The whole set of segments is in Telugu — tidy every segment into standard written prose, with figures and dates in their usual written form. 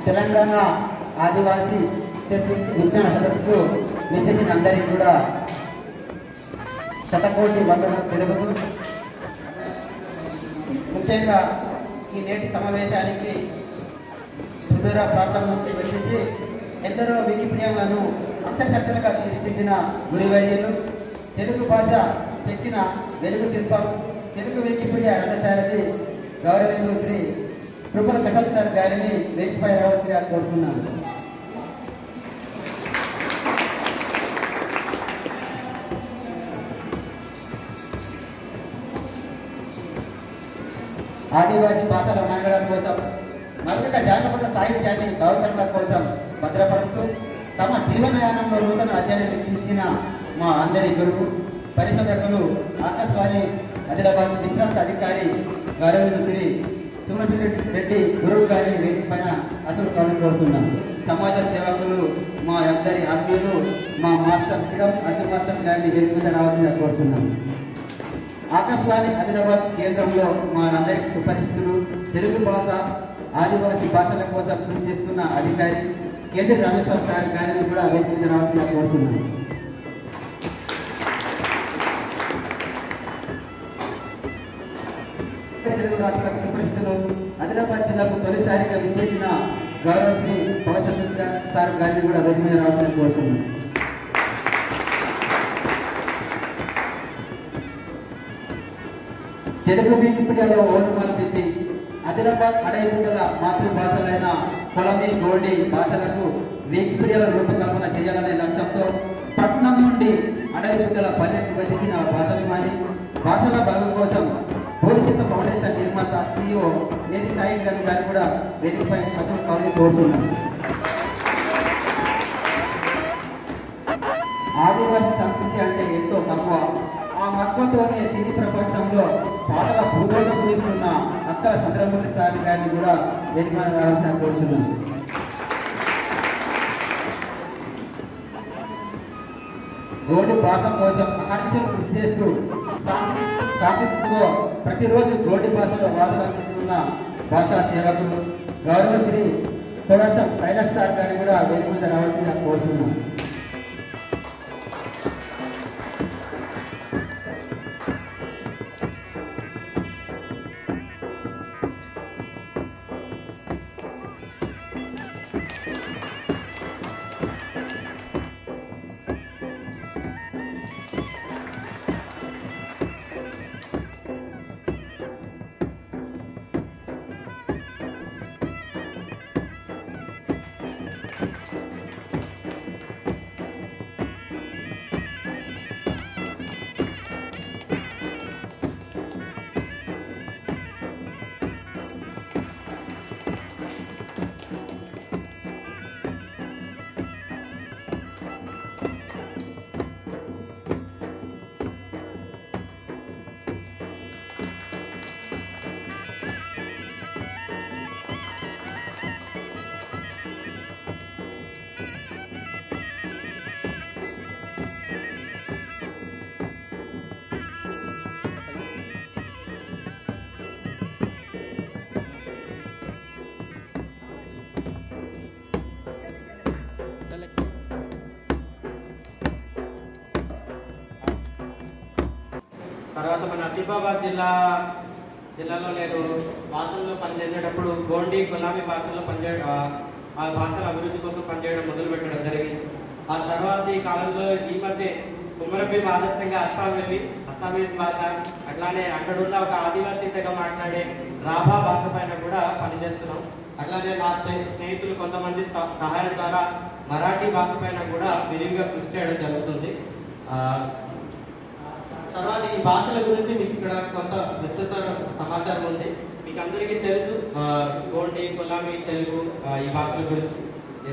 తెలంగాణ ఆదివాసీ విజ్ఞాన సదస్సుకు విచ్చేసిన అందరికీ కూడా శతకోటి వందనం తెలుపుతూ, ముఖ్యంగా ఈ నేటి సమావేశానికి సుదూర ప్రాంతం నుంచి వచ్చేసి ఎందరో వికీపీడియాలను అక్షరశక్తులుగా తీర్చిదిద్దిన గురువర్యులు, తెలుగు భాష చెక్కిన వెలుగు శిల్పం, తెలుగు వికీపీడియా రథసారథి గౌరవనీయులు శ్రీ కృపల కసబ్ సార్ గారిని వేదికపై రావాల్సిగా కోరుతున్నాను. ఆదివాసీ భాషల మనుగడ కోసం మరొక జానపద సాహిత్యాన్ని భావితరాల కోసం భద్రపరుస్తూ తమ జీవనయానంలో నూతన అధ్యయనం లిఖించిన మా అందరి గురువు పరిశోధకులు ఆకాశవాణి ఆదిలాబాద్ విశ్రాంత అధికారి గౌరవనీయులు శ్రీ సుమన్ రెడ్డి గురువు గారిని వేదిక పైన అసలు కావాలని కోరుతున్నాం. సమాజ సేవకులు మా అందరి ఆత్మీయులు మా మాస్టర్ కిడం అర్జున్ మాస్టర్ గారిని వేదిక మీద రావాల్సిందిగా కోరుతున్నాం. ఆకాశవాణి ఆదిలాబాద్ కేంద్రంలో మా అందరికి సుపరిస్థితులు తెలుగు భాష ఆదివాసీ భాషల కోసం కృషి చేస్తున్న అధికారి కేంద్ర రామేశ్వర సార్ గారిని కూడా వేదిక మీద రావాల్సిందిగా కోరుతున్నాను. తెలుగు రాష్ట్రాలకు సుపరిస్థితులు ఆదిలాబాద్ జిల్లాకు తొలిసారిగా విచ్చేసిన గౌరవశ్రీ పవన్ చంద్ర సార్ గారిని కూడా వేదిక మీద రావాల్సిందిగా కోరుతున్నాను. తెలుగు వికీపీడియాలో ఓనమాలు దిద్ది ఆదిలాబాద్ అడవిగల మాతృభాషలైన కొలమి గోండి భాషలకు వికీపీడియాలో రూపకల్పన చేయాలనే లక్ష్యంతో పట్నం నుండి అడవిగల పల్లెకు వచ్చేసిన భాషాభిమాని భాషల భాగం కోసం పోలీసుల ఫౌండేషన్ నిర్మాత CEO నేతి సాయి కిరణ్ గారు కూడా వేదికపై అసలు కావాలని కోరుతున్నాను. ఆదివాసీ సంస్కృతి అంటే ఎంతో మక్కువ. ఆ మక్కువతోనే సినీ ప్రపంచంలో పాటల భూగోళం పూజిస్తున్న అక్కల చంద్రమౌళి సార్ గారిని కూడా వేదిక మీద రావాల్సిన కోరుచున్నాను. గోండి భాష కోసం అహర్నిశలు కృషి చేస్తూ సాంస్కృతికతో ప్రతిరోజు గోండి భాషలో వాదన అందిస్తున్న భాషా సేవకులు గౌరవశ్రీ తొడసం కైలాస్ సార్ గారిని కూడా వేదిక మీద రావాల్సిందిగా కోరుచున్నాను. తర్వాత మన ఆసిఫాబాద్ జిల్లాలో నేను భాషల్లో పనిచేసేటప్పుడు గోండి గులాబీ భాషల్లో ఆ భాషల అభివృద్ధి కోసం పనిచేయడం మొదలుపెట్టడం జరిగింది. ఆ తర్వాత ఈ కాలంలో ఈ మధ్య కుమ్మరభీం ఆదర్శంగా అస్సాం వెళ్ళి అస్సామీస్ భాష అట్లానే అక్కడున్న ఒక ఆదివాసీ తెగ మాట్లాడే రాభా భాష పైన కూడా పనిచేస్తున్నాం. అట్లానే నా స్నేహితులు కొంతమంది సహాయం ద్వారా మరాఠీ భాష పైన కూడా విరివిగా కృషి చేయడం జరుగుతుంది. తర్వాత ఈ భాషల గురించి మీకు ఇక్కడ కొంత విస్తృత సమాచారం ఉంది. మీకు అందరికీ తెలుసు గోండి కొలామి తెలుగు ఈ భాషల గురించి.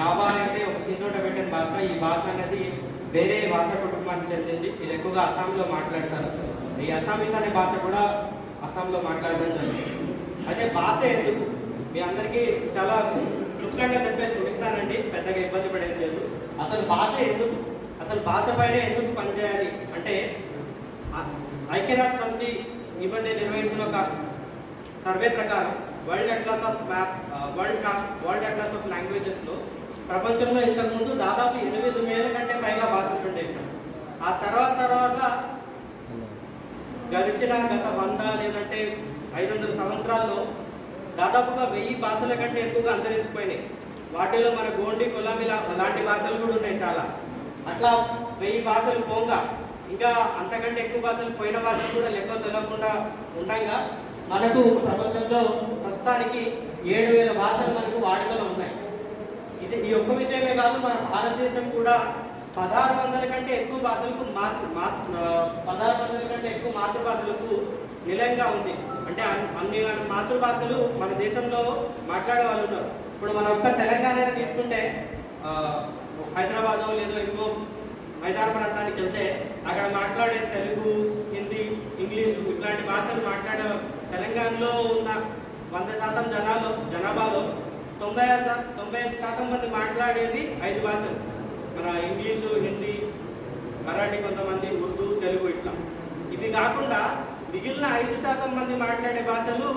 రాబా అంటే ఒక సిన్నో టిబెటన్ భాష. ఈ భాష అనేది వేరే భాష కుటుంబానికి చెందింది. ఇది ఎక్కువగా అస్సాంలో మాట్లాడతారు. ఈ అస్సామీస్ అనే భాష కూడా అస్సాంలో మాట్లాడడం జరుగుతుంది. అయితే భాష ఎందుకు మీ అందరికీ చాలా క్లుప్తంగా చెప్పేసి ముగిస్తానండి, పెద్దగా ఇబ్బంది పడేది లేదు. అసలు భాష ఎందుకు, అసలు భాష పైన ఎందుకు పనిచేయాలి అంటే ఐక్యరాజ్య సమితి ఈ మధ్య నిర్వహించిన ఒక సర్వే ప్రకారం world atlas of world atlas of లాంగ్వేజెస్లో ప్రపంచంలో ఇంతకుముందు దాదాపు 8,000 కంటే పైగా భాషలు ఉండేవి. ఆ తర్వాత గత 100 లేదంటే 500 సంవత్సరాల్లో దాదాపుగా 1000 భాషల కంటే ఎక్కువగా అంతరించిపోయినాయి. వాటిలో మన గోండి కొలామి లాంటి భాషలు కూడా ఉన్నాయి చాలా. అట్లా 1000 భాషలు పోగా ఇంకా అంతకంటే ఎక్కువ భాషలు పోయిన భాషలు కూడా లెక్క తెలియకుండా ఉండగా మనకు ప్రపంచంలో ప్రస్తుతానికి 7,000 భాషలు మనకు వాడుకలో ఉన్నాయి. ఇది ఈ ఒక్క విషయమే కాదు, మన భారతదేశం కూడా 1,600 కంటే ఎక్కువ భాషలకు 1,600 కంటే ఎక్కువ మాతృభాషలకు నిలయంగా ఉంది. అంటే అన్ని మాతృభాషలు మన దేశంలో మాట్లాడే వాళ్ళు ఉన్నారు. ఇప్పుడు మన ఒక్క తెలంగాణ తీసుకుంటే హైదరాబాద్ లేదో ఇంకో మైదాన ప్రాంతానికి వెళ్తే అక్కడ మాట్లాడే తెలుగు, హిందీ, ఇంగ్లీషు ఇట్లాంటి భాషలు మాట్లాడే తెలంగాణలో ఉన్న 100% జనాభాలో 95% మంది మాట్లాడేది 5 భాషలు. మన ఇంగ్లీషు, హిందీ, మరాఠీ, కొంతమంది ఉర్దూ, తెలుగు ఇట్లా. ఇవి కాకుండా మిగిలిన 5% మంది మాట్లాడే భాషలు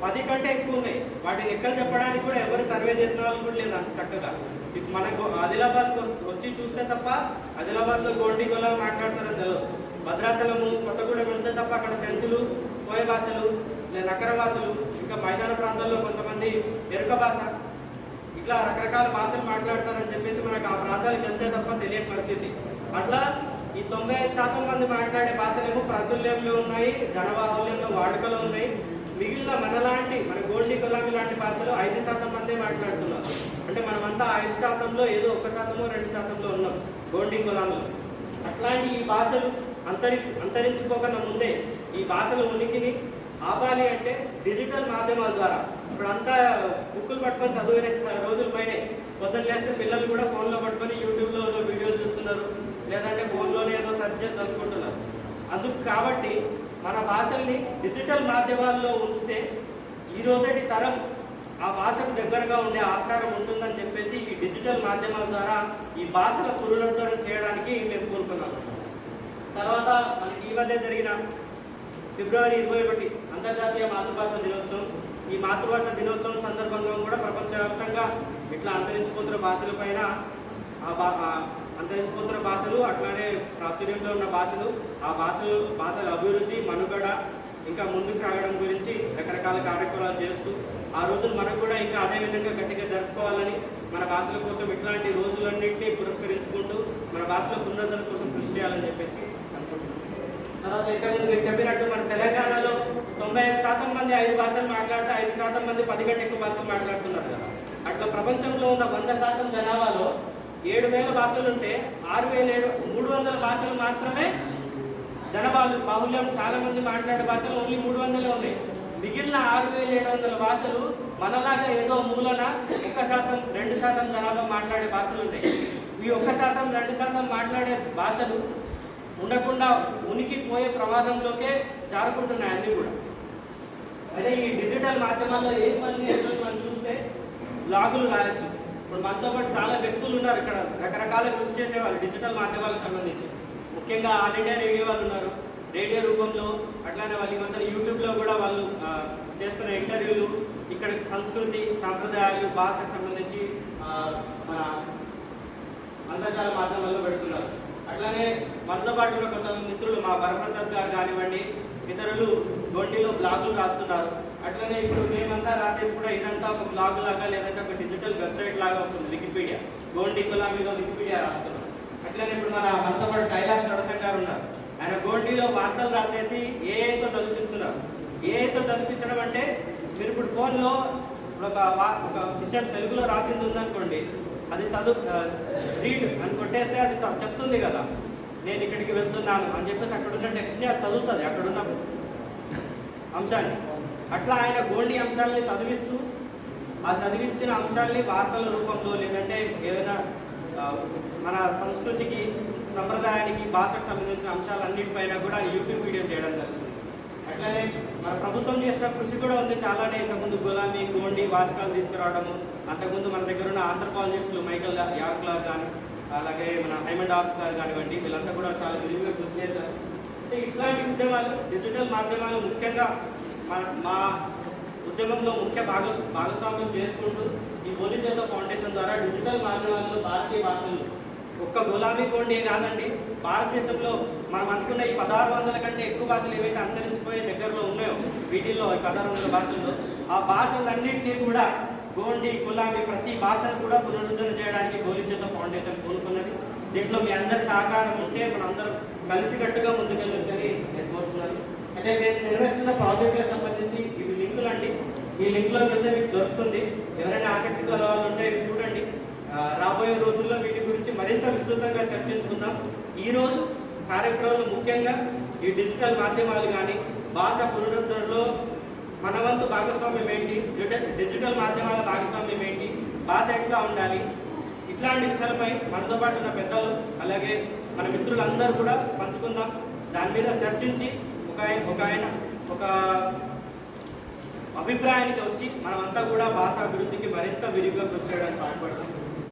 10 కంటే ఎక్కువ ఉన్నాయి. వాటి లెక్కలు చెప్పడానికి కూడా ఎవరు సర్వే చేసిన వాళ్ళు కూడా లేదు చక్కగా. ఇప్పుడు మనకు ఆదిలాబాద్కి వచ్చి చూస్తే తప్ప ఆదిలాబాద్లో గోండి కొలా మాట్లాడతారని తెలియదు. భద్రాచలము, కొత్తగూడెం వెళ్తే తప్ప అక్కడ చెంచులు, కోయ భాషలు, నకర భాషలు, ఇంకా మైదాన ప్రాంతాల్లో కొంతమంది ఎరుక భాష, ఇట్లా రకరకాల భాషలు మాట్లాడతారని చెప్పేసి మనకు ఆ ప్రాంతాలకు వెళ్తే తప్ప తెలియని పరిస్థితి. అట్లా ఈ 95% మంది మాట్లాడే భాషలేమో ప్రాచుర్యంలో ఉన్నాయి, జనబాహుల్యంలో వాడుకలో ఉన్నాయి. మిగిలిన మన గోండి కొలామి లాంటి భాషలు 5% మందే మాట్లాడుతున్నారు. అంటే మనమంతా 5%లో ఏదో 1%, 2%లో ఉన్నాం గోండి కొలామిలో. అట్లాంటి ఈ భాషలు అంతరించుకోకుండా ముందే ఈ భాషల ఉనికిని ఆపాలి అంటే డిజిటల్ మాధ్యమాల ద్వారా. ఇప్పుడు అంతా బుక్కులు పట్టుకొని చదివిన రోజులు పైనే. పొద్దున్న లేస్తే పిల్లలు కూడా ఫోన్లో పట్టుకొని యూట్యూబ్లో ఏదో వీడియోలు చూస్తున్నారు, లేదంటే ఫోన్లోనే ఏదో సెర్చ్ చేసి చదువుకుంటున్నారు. అందుకు కాబట్టి మన భాషల్ని డిజిటల్ మాధ్యమాల్లో ఉంచితే ఈ రోజటి తరం ఆ భాషకు దగ్గరగా ఉండే ఆస్కారం ఉంటుందని చెప్పేసి ఈ డిజిటల్ మాధ్యమాల ద్వారా ఈ భాషల పునరుద్ధరణ చేయడానికి మేము కోరుకున్నాం. తర్వాత మనకి ఈ మధ్య జరిగిన ఫిబ్రవరి 21 అంతర్జాతీయ మాతృభాష దినోత్సవం. ఈ మాతృభాష దినోత్సవం సందర్భంగా కూడా ప్రపంచవ్యాప్తంగా ఇట్లా అంతరించిపోతున్న భాషల పైన అంతరించిపోతున్న భాషలు, అట్లానే ప్రాచుర్యంలో ఉన్న భాషలు, ఆ భాషల అభివృద్ధి, మనుగడ, ఇంకా ముందుకు సాగడం గురించి రకరకాల కార్యక్రమాలు చేస్తూ ఆ రోజులు మనకు కూడా ఇంకా అదే విధంగా గట్టిగా జరుపుకోవాలని, మన భాషల కోసం ఇట్లాంటి రోజులన్నింటినీ పురస్కరించుకుంటూ మన భాషల పునరుద్ధరణ కోసం కృషి చేయాలని చెప్పేసి అనుకుంటున్నాం. తర్వాత ఇంతకుముందు మీరు చెప్పినట్టు మన తెలంగాణలో 95% మంది 5 భాషలు మాట్లాడితే 5% మంది 10 కంటే ఎక్కువ భాషలు మాట్లాడుతున్నారు కదా. అట్లా ప్రపంచంలో ఉన్న 100% జనాభాలో 7,000 భాషలు ఉంటే 6,300 భాషలు మాత్రమే బాహుల్యం. చాలా మంది మాట్లాడే భాషలు ఓన్లీ 300 ఉన్నాయి. మిగిలిన 6,700 భాషలు మనలాగా ఏదో మూలన 1%, 2% జనాభా మాట్లాడే భాషలు ఉంటాయి. ఈ 1%, 2% మాట్లాడే భాషలు ఉండకుండా ఉనికి పోయే ప్రమాదంలోకే జారుకుంటున్నాయి అన్నీ కూడా. అదే ఈ డిజిటల్ మాధ్యమాల్లో ఏ పని మనం చూస్తే బ్లాగులు రాయొచ్చు. ఇప్పుడు మనతో పాటు చాలా వ్యక్తులు ఉన్నారు ఇక్కడ, రకరకాల కృషి చేసేవాళ్ళు డిజిటల్ మాధ్యమాలకు సంబంధించి. ముఖ్యంగా ఆల్ ఇండియా రేడియో వాళ్ళు ఉన్నారు, రేడియో రూపంలో. అట్లానే వాళ్ళు ఇవంతా యూట్యూబ్లో కూడా వాళ్ళు చేస్తున్న ఇంటర్వ్యూలు, ఇక్కడ సంస్కృతి, సాంప్రదాయాలు, భాషకు సంబంధించి మన అంతర్జాల మాధ్యమాల్లో పెడుతున్నారు. అట్లానే మనతో పాటు ఉన్న కొంతమంది మిత్రులు, మా వరప్రసాద్ గారు కానివ్వండి, ఇతరులు గోండిలో బ్లాగులు రాస్తున్నారు. అట్లనే ఇప్పుడు మేమంతా రాసేది కూడా ఇదంతా ఒక బ్లాగ్ లాగా, లేదంటే ఒక డిజిటల్ వెబ్సైట్ లాగా వస్తుంది. వికీపీడియా, గోండి కొలామిలో వికీపీడియా రాస్తున్నారు. అట్లనే ఇప్పుడు మనతో పాటు కైలాస్ నరసింహ గారు ఉన్నారు. ఆయన గోండిలో వార్తలు రాసేసి ఏఐతో చదివిస్తున్నారు. ఏఐతో చదివించడం అంటే మీరు ఇప్పుడు ఫోన్లో ఒక విషయం తెలుగులో రాసింది ఉందనుకోండి, అది రీడ్ అని కొట్టేస్తే అది చెప్తుంది కదా, నేను ఇక్కడికి వెళ్తున్నాను అని చెప్పేసి అక్కడున్న టెక్స్ట్ని అది చదువుతుంది, అక్కడున్న అంశాన్ని. అట్లా ఆయన గోండి అంశాలని చదివిస్తూ ఆ చదివించిన అంశాలని వార్తల రూపంలో, లేదంటే ఏదైనా మన సంస్కృతికి, సంప్రదాయానికి, భాషకు సంబంధించిన అంశాలన్నిటిపైన కూడా యూట్యూబ్ వీడియో చేయడం జరుగుతుంది. అట్లనే మన ప్రభుత్వం చేసిన కృషి కూడా ఉంది చాలానే. ఇంతకుముందు గులామి, గోండి వాచకాలు తీసుకురావడము, అంతకుముందు మన దగ్గర ఉన్న ఆంథ్రపాలజిస్టులు మైకల్ యార్క్లార్ కానీ, అలాగే మన హైమండ్ ఆఫ్ గారు కానివ్వండి, వీళ్ళంతా కూడా చాలా విరివిగా కృషి చేశారు. అంటే ఇట్లాంటి ఉద్యమాలు, డిజిటల్ మాధ్యమాలు ముఖ్యంగా మా ఉద్యమంలో ముఖ్య భాగస్వామ్యం చేసుకుంటూ ఈ బోలిచేత ఫౌండేషన్ ద్వారా డిజిటల్ మాధ్యమాల్లో భారతీయ భాషలు ఒక్క గులాబీ కొండే కాదండి, భారతదేశంలో మనం అనుకున్న ఈ 1600 కంటే ఎక్కువ భాషలు ఏవైతే అంతరించిపోయే దగ్గరలో ఉన్నాయో వీటిల్లో 1600 భాషల్లో ఆ భాషలన్నింటినీ కూడా గోండి గులాబీ ప్రతి భాషను కూడా పునరుద్ధరణ చేయడానికి బోలిచేత ఫౌండేషన్ కోరుకున్నది. దీంట్లో మీ అందరి సహకారం ఉంటే మనం అందరం కలిసికట్టుగా ముందుకెళ్ళొచ్చని నేను కోరుతున్నాను. అయితే నేను నిర్వహిస్తున్న ప్రాజెక్టులకు సంబంధించి ఇవి లింకులు అండి, ఈ లింకులోకి వెళ్తే మీకు దొరుకుతుంది. ఎవరైనా ఆసక్తి గల వాళ్ళు ఉంటే ఇవి చూడండి. రాబోయే రోజుల్లో వీటి గురించి మరింత విస్తృతంగా చర్చించుకుందాం. ఈరోజు కార్యక్రమంలో ముఖ్యంగా ఈ డిజిటల్ మాధ్యమాలు కానీ భాష పునరుద్ధరణలో మన వంతు భాగస్వామ్యం ఏంటి, డిజిటల్ మాధ్యమాల భాగస్వామ్యం ఏంటి, భాష ఎట్లా ఉండాలి, ఇట్లాంటి విషయాలపై మనతో పాటు ఉన్న పెద్దలు అలాగే మన మిత్రులందరూ కూడా పంచుకుందాం. దాని మీద చర్చించి ఒక అభిప్రాయానికి వచ్చి మనమంతా కూడా భాష అభివృద్ధికి మరింత విరివిగా కృషి చేయడానికి పాటుపడతాం.